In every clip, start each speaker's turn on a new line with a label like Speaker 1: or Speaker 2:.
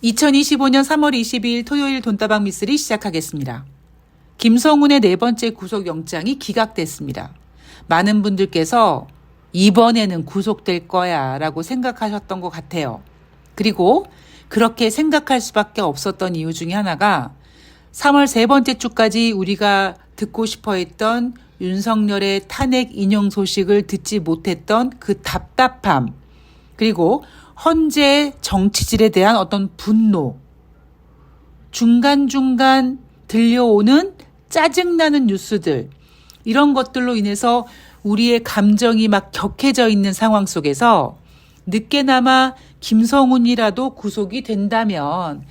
Speaker 1: 2025년 3월 22일 토요일 돈다방 미쓰리 시작하겠습니다. 김성훈의 네 번째 구속영장이 기각됐습니다. 많은 분들께서 이번에는 구속될 거야 라고 생각하셨던 것 같아요. 그리고 그렇게 생각할 수밖에 없었던 이유 중에 하나가 3월 세 번째 주까지 우리가 듣고 싶어 했던 윤석열의 탄핵 인용 소식을 듣지 못했던 그 답답함, 그리고 헌재 정치질에 대한 어떤 분노, 중간중간 들려오는 짜증나는 뉴스들, 이런 것들로 인해서 우리의 감정이 막 격해져 있는 상황 속에서 늦게나마 김성훈이라도 구속이 된다면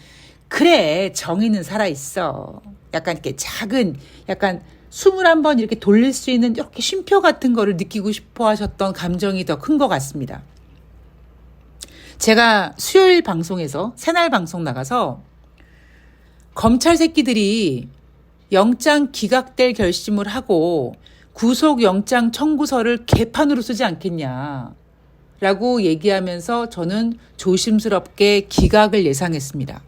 Speaker 1: 그래, 정의는 살아있어. 약간 이렇게 작은, 약간 숨을 한번 이렇게 돌릴 수 있는 이렇게 쉼표 같은 거를 느끼고 싶어 하셨던 감정이 더 큰 것 같습니다. 제가 수요일 방송에서 새날 방송 나가서 검찰 새끼들이 영장 기각될 결심을 하고 구속영장 청구서를 개판으로 쓰지 않겠냐 라고 얘기하면서 저는 조심스럽게 기각을 예상했습니다.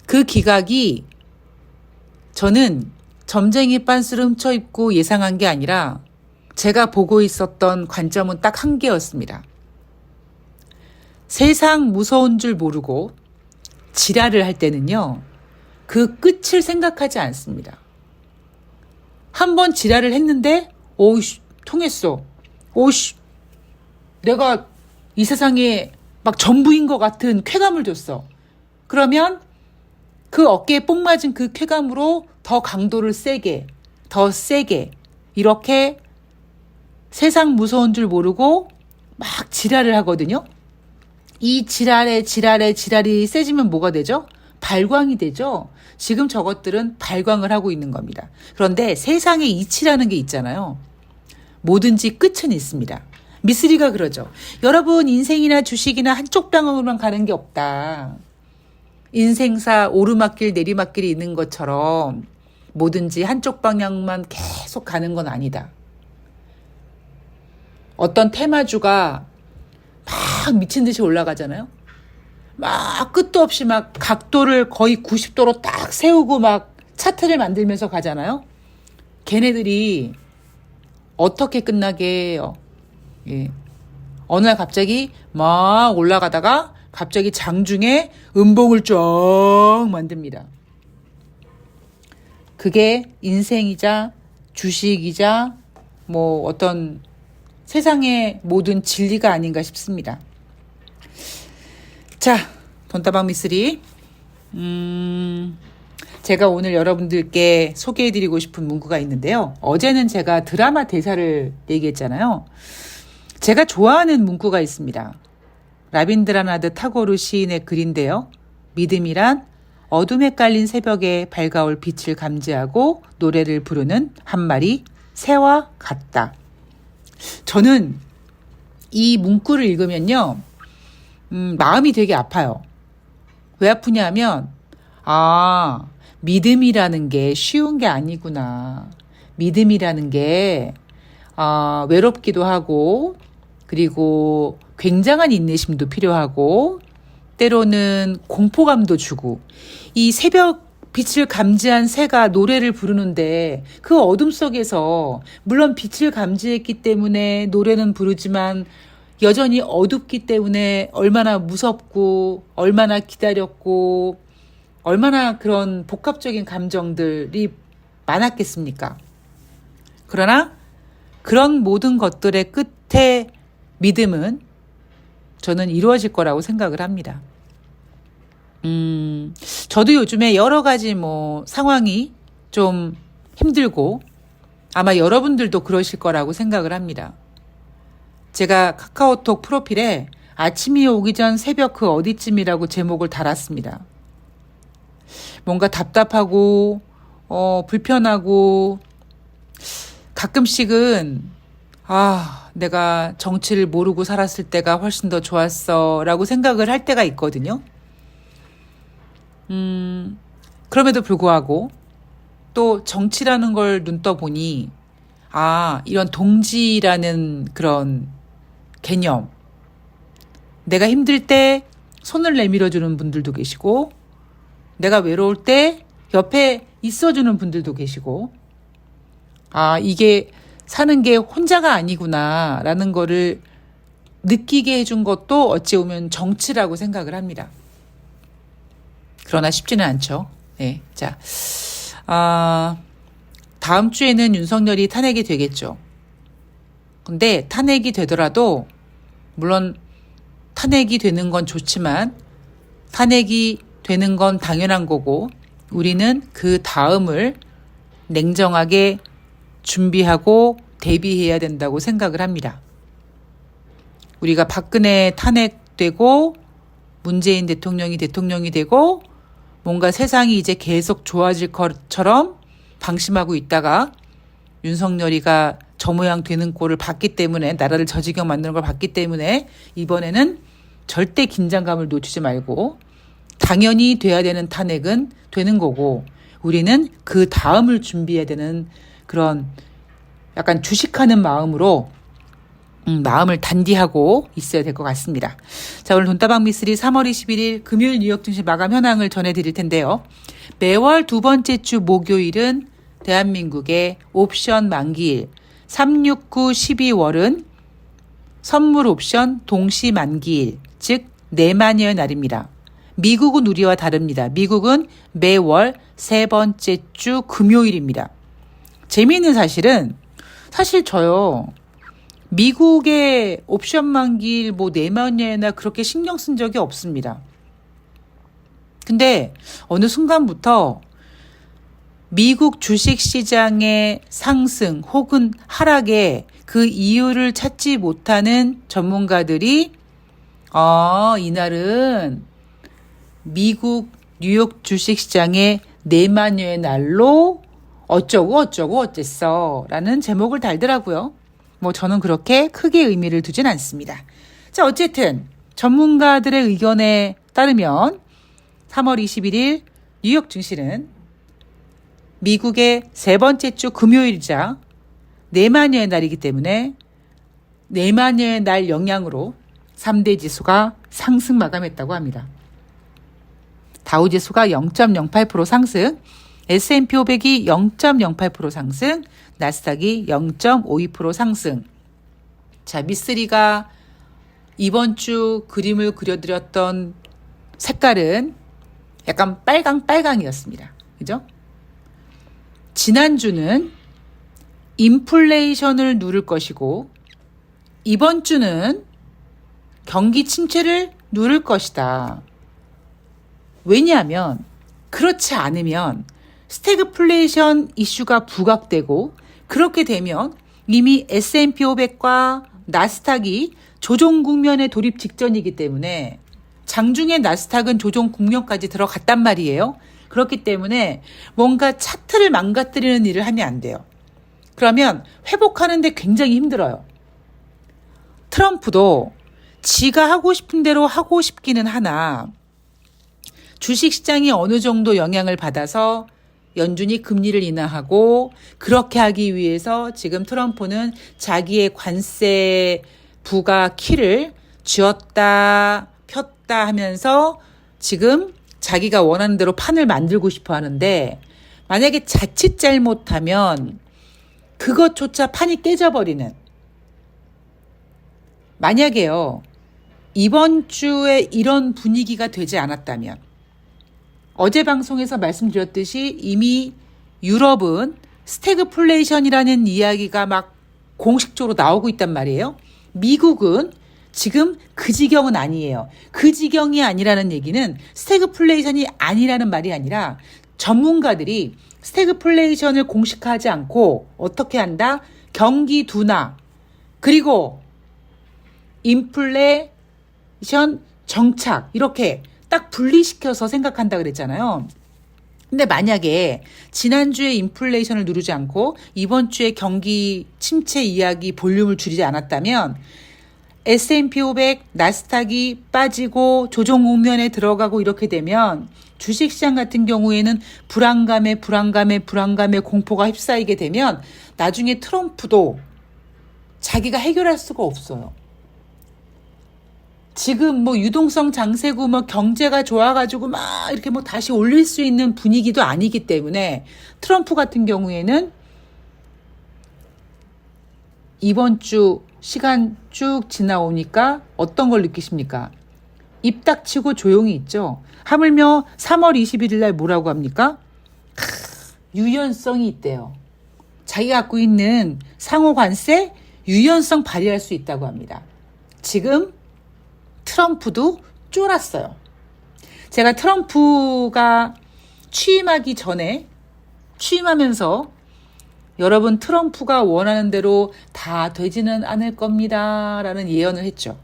Speaker 1: 그 기각이 저는 점쟁이 빤스를 훔쳐입고 예상한 게 아니라 제가 보고 있었던 관점은 딱 한 개였습니다. 세상 무서운 줄 모르고 지랄을 할 때는요, 그 끝을 생각하지 않습니다. 한번 지랄을 했는데, 오이씨, 통했어. 오이씨, 내가 이 세상에 막 전부인 것 같은 쾌감을 줬어. 그러면 그 어깨에 뽕 맞은 그 쾌감으로 더 강도를 세게, 더 세게, 이렇게 세상 무서운 줄 모르고 막 지랄을 하거든요. 이 지랄이 세지면 뭐가 되죠? 발광이 되죠. 지금 저것들은 발광을 하고 있는 겁니다. 그런데 세상에 이치라는 게 있잖아요. 뭐든지 끝은 있습니다. 미쓰리가 그러죠. 여러분, 인생이나 주식이나 한쪽 방향으로만 가는 게 없다. 인생사 오르막길 내리막길이 있는 것처럼 뭐든지 한쪽 방향만 계속 가는 건 아니다. 어떤 테마주가 막 미친 듯이 올라가잖아요. 막 끝도 없이 막 각도를 거의 90도로 딱 세우고 막 차트를 만들면서 가잖아요. 걔네들이 어떻게 끝나게 해요? 예. 어느 날 갑자기 막 올라가다가 갑자기 장중에 음봉을 쫙 만듭니다. 그게 인생이자 주식이자 뭐 어떤 세상의 모든 진리가 아닌가 싶습니다. 자, 돈다방 미쓰리. 제가 오늘 여러분들께 소개해드리고 싶은 문구가 있는데요. 어제는 제가 드라마 대사를 얘기했잖아요. 제가 좋아하는 문구가 있습니다. 라빈드라나드 타고르 시인의 글인데요. 믿음이란 어둠에 깔린 새벽에 밝아올 빛을 감지하고 노래를 부르는 한 마리 새와 같다. 저는 이 문구를 읽으면요, 마음이 되게 아파요. 왜 아프냐면, 믿음이라는 게 쉬운 게 아니구나. 믿음이라는 게, 외롭기도 하고, 그리고 굉장한 인내심도 필요하고, 때로는 공포감도 주고, 이 새벽 빛을 감지한 새가 노래를 부르는데 그 어둠 속에서 물론 빛을 감지했기 때문에 노래는 부르지만 여전히 어둡기 때문에 얼마나 무섭고 얼마나 기다렸고 얼마나 그런 복합적인 감정들이 많았겠습니까? 그러나 그런 모든 것들의 끝에 믿음은 저는 이루어질 거라고 생각을 합니다. 저도 요즘에 여러 가지 상황이 좀 힘들고 아마 여러분들도 그러실 거라고 생각을 합니다. 제가 카카오톡 프로필에 아침이 오기 전 새벽 그 어디쯤이라고 제목을 달았습니다. 뭔가 답답하고 불편하고 가끔씩은 내가 정치를 모르고 살았을 때가 훨씬 더 좋았어 라고 생각을 할 때가 있거든요. 그럼에도 불구하고 또 정치라는 걸 눈 떠보니 이런 동지라는 그런 개념, 내가 힘들 때 손을 내밀어주는 분들도 계시고, 내가 외로울 때 옆에 있어주는 분들도 계시고, 아, 이게 사는 게 혼자가 아니구나 라는 거를 느끼게 해준 것도 어찌 보면 정치라고 생각을 합니다. 그러나 쉽지는 않죠. 네, 자, 다음 주에는 윤석열이 탄핵이 되겠죠. 근데 탄핵이 되더라도 물론 탄핵이 되는 건 좋지만 탄핵이 되는 건 당연한 거고 우리는 그 다음을 냉정하게 준비하고 대비해야 된다고 생각을 합니다. 우리가 박근혜 탄핵되고 문재인 대통령이 되고 뭔가 세상이 이제 계속 좋아질 것처럼 방심하고 있다가 윤석열이가 저 모양 되는 꼴을 봤기 때문에 나라를 저 지경 만드는 걸 봤기 때문에 이번에는 절대 긴장감을 놓치지 말고 당연히 돼야 되는 탄핵은 되는 거고 우리는 그 다음을 준비해야 되는 그런 약간 주식하는 마음으로 마음을 단디하고 있어야 될 것 같습니다. 자, 오늘 돈다방 미스리 3월 21일 금요일 뉴욕 증시 마감 현황을 전해드릴 텐데요. 매월 두 번째 주 목요일은 대한민국의 옵션 만기일, 369 12월은 선물 옵션 동시 만기일, 즉 내만여의 날입니다. 미국은 우리와 다릅니다. 미국은 매월 세 번째 주 금요일입니다. 재미있는 사실은 사실 저요. 미국의 옵션 만기일 뭐 내만여나 그렇게 신경 쓴 적이 없습니다. 근데 어느 순간부터 미국 주식시장의 상승 혹은 하락에 그 이유를 찾지 못하는 전문가들이 이날은 미국 뉴욕 주식시장의 내만여의 날로 어쩌고 어쨌어 라는 제목을 달더라고요. 뭐 저는 그렇게 크게 의미를 두진 않습니다. 자, 어쨌든 전문가들의 의견에 따르면 3월 21일 뉴욕 증시는 미국의 세 번째 주 금요일이자 내만여의 날이기 때문에 내만여의 날 영향으로 3대 지수가 상승 마감했다고 합니다. 다우지수가 0.08% 상승, S&P 500이 0.08% 상승, 나스닥이 0.52% 상승. 자, 미쓰리가 이번 주 그림을 그려드렸던 색깔은 약간 빨강이었습니다. 그죠? 지난주는 인플레이션을 누를 것이고 이번 주는 경기 침체를 누를 것이다. 왜냐하면 그렇지 않으면 스태그플레이션 이슈가 부각되고 그렇게 되면 이미 S&P 500과 나스닥이 조정 국면에 돌입 직전이기 때문에 장중에 나스닥은 조정 국면까지 들어갔단 말이에요. 그렇기 때문에 뭔가 차트를 망가뜨리는 일을 하면 안 돼요. 그러면 회복하는데 굉장히 힘들어요. 트럼프도 지가 하고 싶은 대로 하고 싶기는 하나 주식시장이 어느 정도 영향을 받아서 연준이 금리를 인하하고 그렇게 하기 위해서 지금 트럼프는 자기의 관세 부과 키를 쥐었다 폈다 하면서 지금 자기가 원하는 대로 판을 만들고 싶어 하는데 만약에 자칫 잘못하면 그것조차 판이 깨져버리는 만약에요. 이번 주에 이런 분위기가 되지 않았다면 어제 방송에서 말씀드렸듯이 이미 유럽은 스태그플레이션이라는 이야기가 막 공식적으로 나오고 있단 말이에요. 미국은 지금 그 지경은 아니에요. 그 지경이 아니라는 얘기는 스태그플레이션이 아니라는 말이 아니라 전문가들이 스태그플레이션을 공식화하지 않고 어떻게 한다? 경기 둔화 그리고 인플레이션 정착 이렇게 딱 분리시켜서 생각한다 그랬잖아요. 근데 만약에 지난주에 인플레이션을 누르지 않고 이번 주에 경기 침체 이야기 볼륨을 줄이지 않았다면 S&P 500, 나스닥이 빠지고 조정 국면에 들어가고 이렇게 되면 주식시장 같은 경우에는 불안감에 공포가 휩싸이게 되면 나중에 트럼프도 자기가 해결할 수가 없어요. 지금 뭐 유동성 장세고 뭐 경제가 좋아가지고 막 이렇게 뭐 다시 올릴 수 있는 분위기도 아니기 때문에 트럼프 같은 경우에는 이번 주 시간 쭉 지나오니까 어떤 걸 느끼십니까? 입 닥치고 조용히 있죠. 하물며 3월 21일 날 뭐라고 합니까? 유연성이 있대요. 자기가 갖고 있는 상호 관세 유연성 발휘할 수 있다고 합니다. 지금 트럼프도 쫄았어요. 제가 트럼프가 취임하기 전에 취임하면서 여러분 트럼프가 원하는 대로 다 되지는 않을 겁니다 라는 예언을 했죠.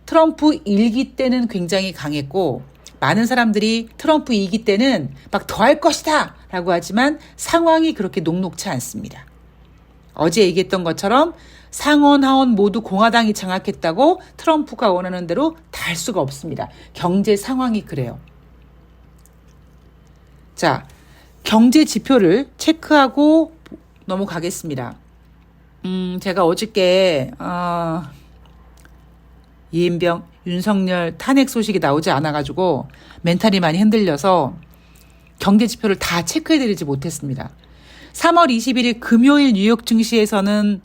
Speaker 1: 트럼프 1기 때는 굉장히 강했고 많은 사람들이 트럼프 2기 때는 막 더 할 것이다 라고 하지만 상황이 그렇게 녹록치 않습니다. 어제 얘기했던 것처럼 상원 하원 모두 공화당이 장악했다고 트럼프가 원하는 대로 다 할 수가 없습니다. 경제 상황이 그래요. 자, 경제 지표를 체크하고 넘어가겠습니다. 제가 어저께 이인병, 윤석열 탄핵 소식이 나오지 않아가지고 멘탈이 많이 흔들려서 경제 지표를 다 체크해드리지 못했습니다. 3월 21일 금요일 뉴욕 증시에서는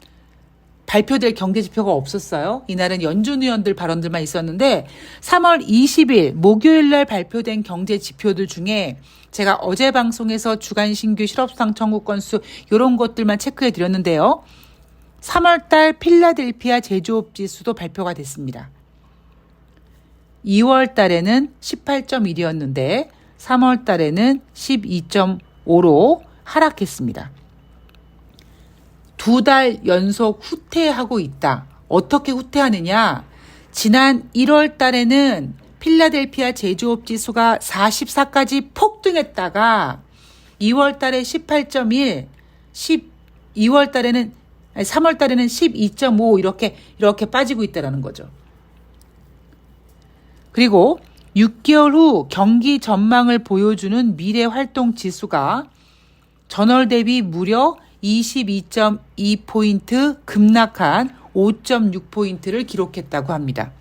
Speaker 1: 발표될 경제 지표가 없었어요. 이날은 연준 의원들 발언들만 있었는데 3월 20일 목요일 날 발표된 경제 지표들 중에 제가 어제 방송에서 주간 신규 실업상 청구 건수 이런 것들만 체크해 드렸는데요. 3월 달 필라델피아 제조업 지수도 발표가 됐습니다. 2월 달에는 18.1이었는데 3월 달에는 12.5로 하락했습니다. 2달 연속 후퇴하고 있다. 어떻게 후퇴하느냐? 지난 1월 달에는 필라델피아 제조업 지수가 44까지 폭등했다가 2월 달에 18.1, 2월 달에는 3월 달에는 12.5 이렇게 빠지고 있다라는 거죠. 그리고 6개월 후 경기 전망을 보여주는 미래 활동 지수가 전월 대비 무려 22.2포인트 급락한 5.6포인트를 기록했다고 합니다.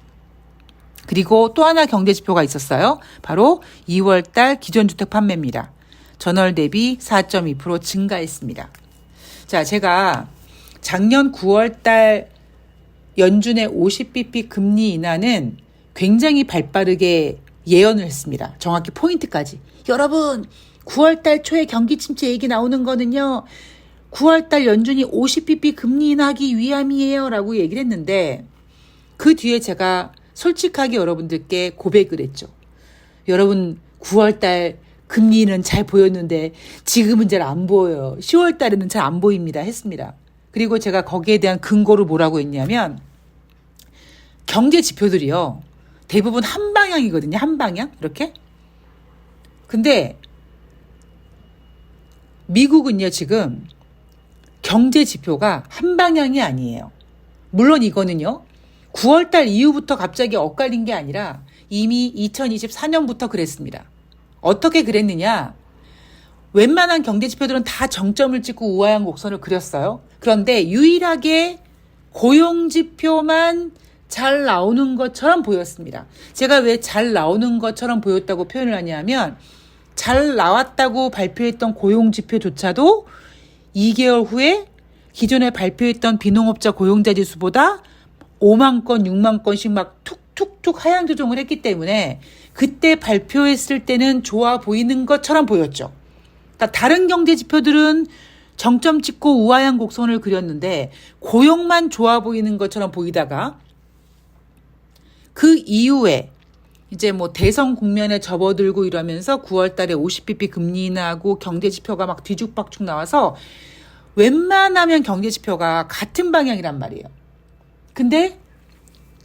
Speaker 1: 그리고 또 하나 경제 지표가 있었어요. 바로 2월 달 기존주택 판매입니다. 전월 대비 4.2% 증가했습니다. 자, 제가 작년 9월 달 연준의 50bp 금리 인하는 굉장히 발빠르게 예언을 했습니다. 정확히 포인트까지. 여러분, 9월 달 초에 경기 침체 얘기 나오는 거는요. 9월 달 연준이 50bp 금리 인하하기 위함이에요 라고 얘기를 했는데 그 뒤에 제가 솔직하게 여러분들께 고백을 했죠. 여러분 9월 달 금리는 잘 보였는데 지금은 잘 안 보여요. 10월 달에는 잘 안 보입니다 했습니다. 그리고 제가 거기에 대한 근거를 뭐라고 했냐면 경제 지표들이요. 대부분 한 방향이거든요. 한 방향 이렇게. 근데 미국은요 지금 경제 지표가 한 방향이 아니에요. 물론 이거는요. 9월 달 이후부터 갑자기 엇갈린 게 아니라 이미 2024년부터 그랬습니다. 어떻게 그랬느냐. 웬만한 경제 지표들은 다 정점을 찍고 우아한 곡선을 그렸어요. 그런데 유일하게 고용 지표만 잘 나오는 것처럼 보였습니다. 제가 왜 잘 나오는 것처럼 보였다고 표현을 하냐면 잘 나왔다고 발표했던 고용 지표조차도 2개월 후에 기존에 발표했던 비농업자 고용자 지수보다 5만 건, 6만 건씩 막 툭툭툭 하향 조정을 했기 때문에 그때 발표했을 때는 좋아 보이는 것처럼 보였죠. 그러니까 다른 경제 지표들은 정점 찍고 우아한 곡선을 그렸는데 고용만 좋아 보이는 것처럼 보이다가 그 이후에 이제 뭐 대선 국면에 접어들고 이러면서 9월 달에 50bp 금리 인하하고 경제 지표가 막 뒤죽박죽 나와서 웬만하면 경제 지표가 같은 방향이란 말이에요. 근데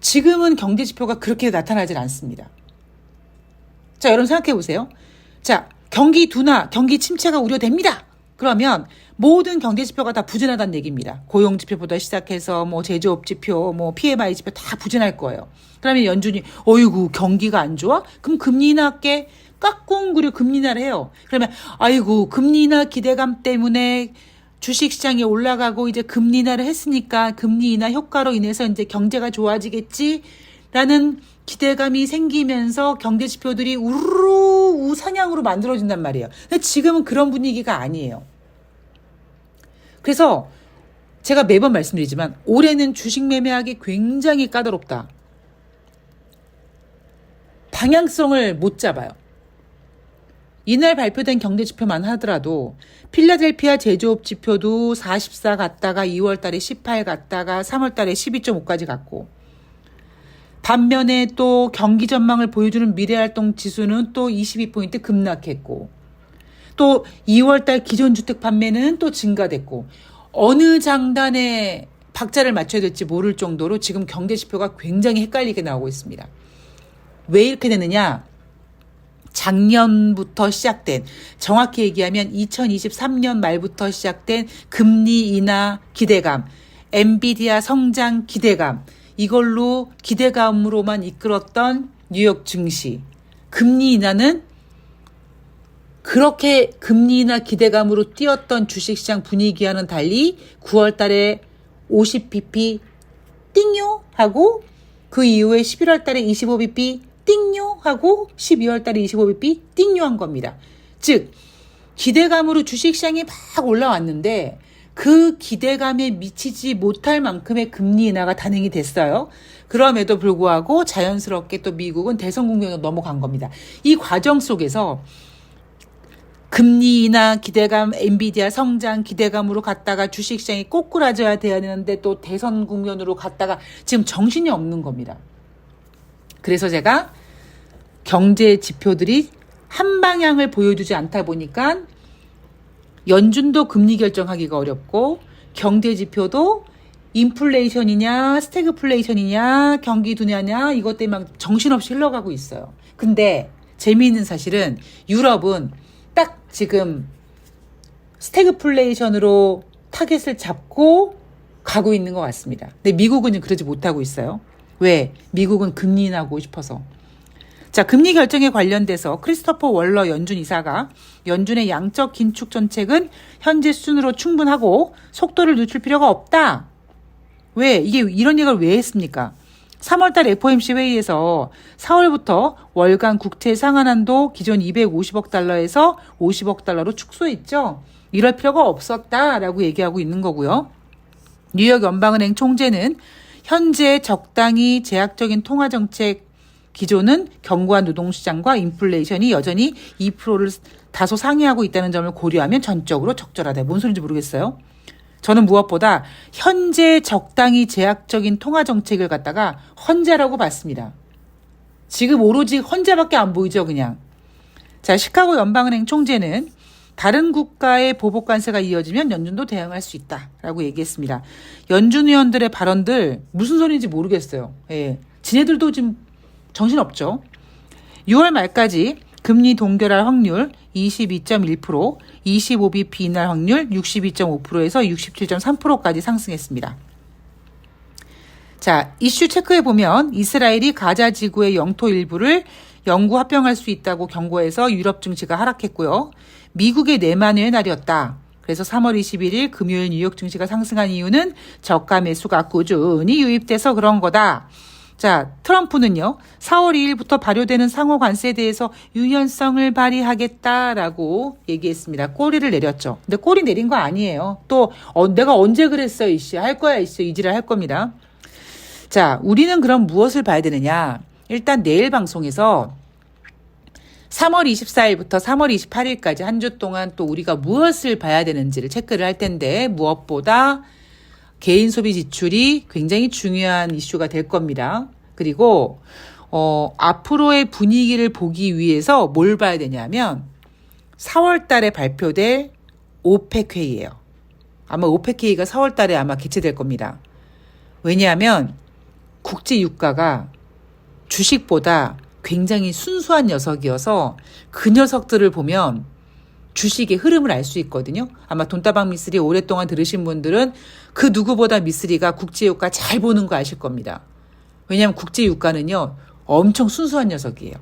Speaker 1: 지금은 경제 지표가 그렇게 나타나질 않습니다. 자, 여러분 생각해 보세요. 자, 경기 둔화, 경기 침체가 우려됩니다. 그러면 모든 경제 지표가 다 부진하다는 얘기입니다. 고용 지표보다 시작해서 뭐 제조업 지표, 뭐 PMI 지표 다 부진할 거예요. 그러면 연준이 어이구 경기가 안 좋아? 그럼 금리 인하할게. 깍꿍구려 금리 인하를 해요. 그러면 아이고 금리 인하 기대감 때문에 주식시장이 올라가고 이제 금리 인하를 했으니까 금리 인하 효과로 인해서 이제 경제가 좋아지겠지라는 기대감이 생기면서 경제 지표들이 우르르 우상향으로 만들어진단 말이에요. 근데 지금은 그런 분위기가 아니에요. 그래서 제가 매번 말씀드리지만 올해는 주식 매매하기 굉장히 까다롭다. 방향성을 못 잡아요. 이날 발표된 경제 지표만 하더라도 필라델피아 제조업 지표도 44 갔다가 2월 달에 18 갔다가 3월 달에 12.5까지 갔고, 반면에 또 경기 전망을 보여주는 미래활동 지수는 또 22포인트 급락했고, 또 2월 달 기존주택 판매는 또 증가됐고, 어느 장단에 박자를 맞춰야 될지 모를 정도로 지금 경제 지표가 굉장히 헷갈리게 나오고 있습니다. 왜 이렇게 되느냐? 작년부터 시작된, 정확히 얘기하면 2023년 말부터 시작된 금리 인하 기대감, 엔비디아 성장 기대감, 이걸로 기대감으로만 이끌었던 뉴욕 증시. 금리 인하는 그렇게 금리 인하 기대감으로 뛰었던 주식시장 분위기와는 달리 9월 달에 50bp 띵요 하고 그 이후에 11월 달에 25bp 띵요 하고 12월 달에 25bp 띵요 한 겁니다. 즉 기대감으로 주식시장이 막 올라왔는데 그 기대감에 미치지 못할 만큼의 금리 인하가 단행이 됐어요. 그럼에도 불구하고 자연스럽게 또 미국은 대선 국면으로 넘어간 겁니다. 이 과정 속에서 금리 인하 기대감, 엔비디아 성장 기대감으로 갔다가 주식시장이 꼬꾸라져야 되는데 또 대선 국면으로 갔다가 지금 정신이 없는 겁니다. 그래서 제가 경제 지표들이 한 방향을 보여주지 않다 보니까 연준도 금리 결정하기가 어렵고 경제 지표도 인플레이션이냐 스태그플레이션이냐 경기 둔화냐 이것 때문에 막 정신없이 흘러가고 있어요. 근데 재미있는 사실은 유럽은 딱 지금 스태그플레이션으로 타겟을 잡고 가고 있는 것 같습니다. 근데 미국은 그러지 못하고 있어요. 왜? 미국은 금리 인하하고 싶어서. 자, 금리 결정에 관련돼서 크리스토퍼 월러 연준 이사가 연준의 양적 긴축 정책은 현재 수준으로 충분하고 속도를 늦출 필요가 없다. 왜? 이게 이런 얘기를 왜 했습니까? 3월달 FOMC 회의에서 4월부터 월간 국채 상한한도 기존 250억 달러에서 50억 달러로 축소했죠. 이럴 필요가 없었다라고 얘기하고 있는 거고요. 뉴욕 연방은행 총재는 현재 적당히 제약적인 통화정책 기조는 견고한 노동시장과 인플레이션이 여전히 2%를 다소 상회하고 있다는 점을 고려하면 전적으로 적절하다. 뭔 소리인지 모르겠어요. 저는 무엇보다 현재 적당히 제약적인 통화정책을 갖다가 헌재라고 봤습니다. 지금 오로지 헌재밖에 안 보이죠, 그냥. 자, 시카고 연방은행 총재는 다른 국가의 보복 관세가 이어지면 연준도 대응할 수 있다라고 얘기했습니다. 연준 의원들의 발언들 무슨 소리인지 모르겠어요. 예, 지네들도 지금 정신없죠. 6월 말까지 금리 동결할 확률 22.1%, 25bp 인할 확률 62.5%에서 67.3%까지 상승했습니다. 자, 이슈 체크해보면 이스라엘이 가자 지구의 영토 일부를 영구 합병할 수 있다고 경고해서 유럽 증시가 하락했고요. 미국의 내만의 날이었다. 그래서 3월 21일 금요일 뉴욕 증시가 상승한 이유는 저가 매수가 꾸준히 유입돼서 그런 거다. 자, 트럼프는요, 4월 2일부터 발효되는 상호 관세에 대해서 유연성을 발휘하겠다라고 얘기했습니다. 꼬리를 내렸죠. 근데 꼬리 내린 거 아니에요. 또, 내가 언제 그랬어, 이씨. 할 거야, 이씨. 이지랄 할 겁니다. 자, 우리는 그럼 무엇을 봐야 되느냐. 일단 내일 방송에서 3월 24일부터 3월 28일까지 한 주 동안 또 우리가 무엇을 봐야 되는지를 체크를 할 텐데, 무엇보다 개인 소비 지출이 굉장히 중요한 이슈가 될 겁니다. 그리고 앞으로의 분위기를 보기 위해서 뭘 봐야 되냐면 4월 달에 발표될 오펙 회의예요. 아마 오펙 회의가 4월 달에 아마 개최될 겁니다. 왜냐하면 국제 유가가 주식보다 굉장히 순수한 녀석이어서 그 녀석들을 보면 주식의 흐름을 알 수 있거든요. 아마 돈다방 미쓰리 오랫동안 들으신 분들은 그 누구보다 미쓰리가 국제유가 잘 보는 거 아실 겁니다. 왜냐하면 국제유가는요, 엄청 순수한 녀석이에요.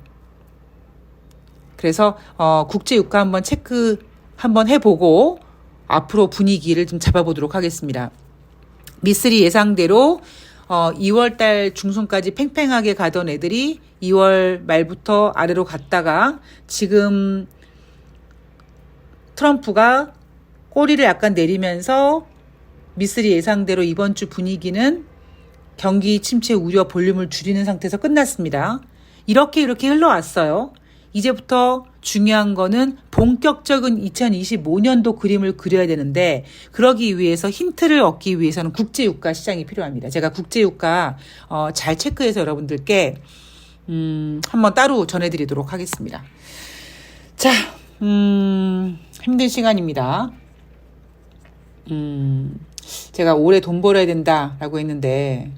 Speaker 1: 그래서 국제유가 한번 체크 한번 해보고 앞으로 분위기를 좀 잡아보도록 하겠습니다. 미쓰리 예상대로 2월달 중순까지 팽팽하게 가던 애들이 2월 말부터 아래로 갔다가 지금 트럼프가 꼬리를 약간 내리면서 미쓰리 예상대로 이번 주 분위기는 경기 침체 우려 볼륨을 줄이는 상태에서 끝났습니다. 이렇게 흘러왔어요. 이제부터 중요한 거는 본격적인 2025년도 그림을 그려야 되는데 그러기 위해서 힌트를 얻기 위해서는 국제유가 시장이 필요합니다. 제가 국제유가 잘 체크해서 여러분들께 한번 따로 전해드리도록 하겠습니다. 자, 힘든 시간입니다. 제가 올해 돈 벌어야 된다라고 했는데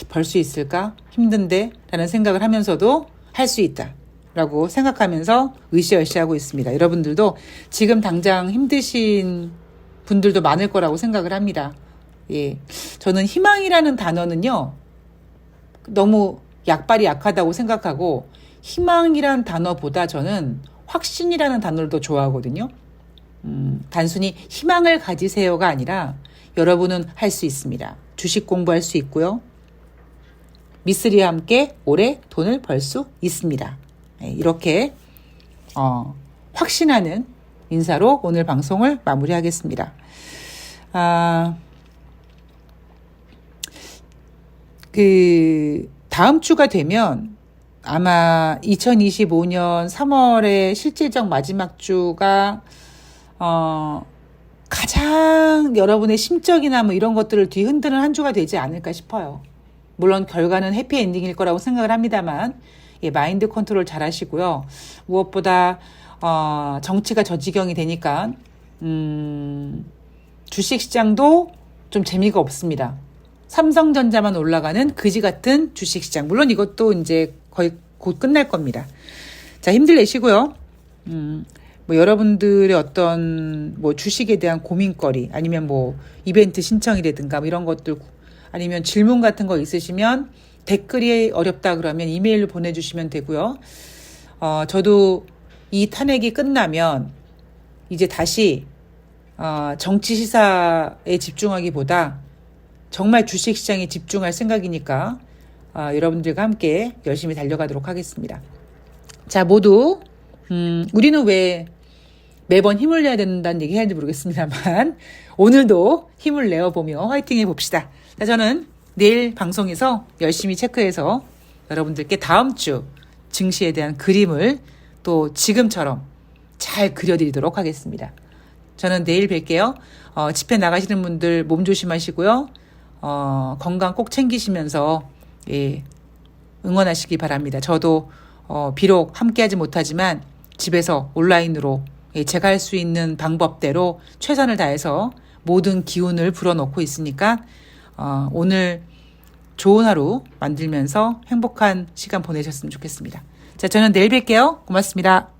Speaker 1: 벌 수 있을까? 힘든데? 라는 생각을 하면서도 할 수 있다 라고 생각하면서 으쌰으쌰하고 있습니다. 여러분들도 지금 당장 힘드신 분들도 많을 거라고 생각을 합니다. 예, 저는 희망이라는 단어는요 너무 약발이 약하다고 생각하고 희망이라는 단어보다 저는 확신이라는 단어를 더 좋아하거든요. 단순히 희망을 가지세요가 아니라 여러분은 할 수 있습니다. 주식 공부할 수 있고요. 미쓰리와 함께 올해 돈을 벌 수 있습니다. 이렇게 확신하는 인사로 오늘 방송을 마무리하겠습니다. 다음 주가 되면 아마 2025년 3월의 실질적 마지막 주가 가장 여러분의 심적이나 뭐 이런 것들을 뒤흔드는 한 주가 되지 않을까 싶어요. 물론 결과는 해피엔딩일 거라고 생각을 합니다만 마인드 컨트롤 잘 하시고요. 무엇보다 정치가 저 지경이 되니까 주식시장도 좀 재미가 없습니다. 삼성전자만 올라가는 그지 같은 주식시장. 물론 이것도 이제 거의 곧 끝날 겁니다. 자, 힘들 내시고요. 뭐 여러분들의 어떤 뭐 주식에 대한 고민거리 아니면 뭐 이벤트 신청이라든가 뭐 이런 것들 아니면 질문 같은 거 있으시면 댓글이 어렵다 그러면 이메일로 보내주시면 되고요. 저도 이 탄핵이 끝나면 이제 다시 정치 시사에 집중하기보다 정말 주식시장에 집중할 생각이니까 여러분들과 함께 열심히 달려가도록 하겠습니다. 자, 모두 우리는 왜 매번 힘을 내야 된다는 얘기 해야 하는지 모르겠습니다만 오늘도 힘을 내어보며 화이팅 해봅시다. 자, 저는 내일 방송에서 열심히 체크해서 여러분들께 다음 주 증시에 대한 그림을 또 지금처럼 잘 그려드리도록 하겠습니다. 저는 내일 뵐게요. 집회 나가시는 분들 몸 조심하시고요. 건강 꼭 챙기시면서 응원하시기 바랍니다. 저도 비록 함께하지 못하지만 집에서 온라인으로 제가 할 수 있는 방법대로 최선을 다해서 모든 기운을 불어넣고 있으니까 오늘 좋은 하루 만들면서 행복한 시간 보내셨으면 좋겠습니다. 자, 저는 내일 뵐게요. 고맙습니다.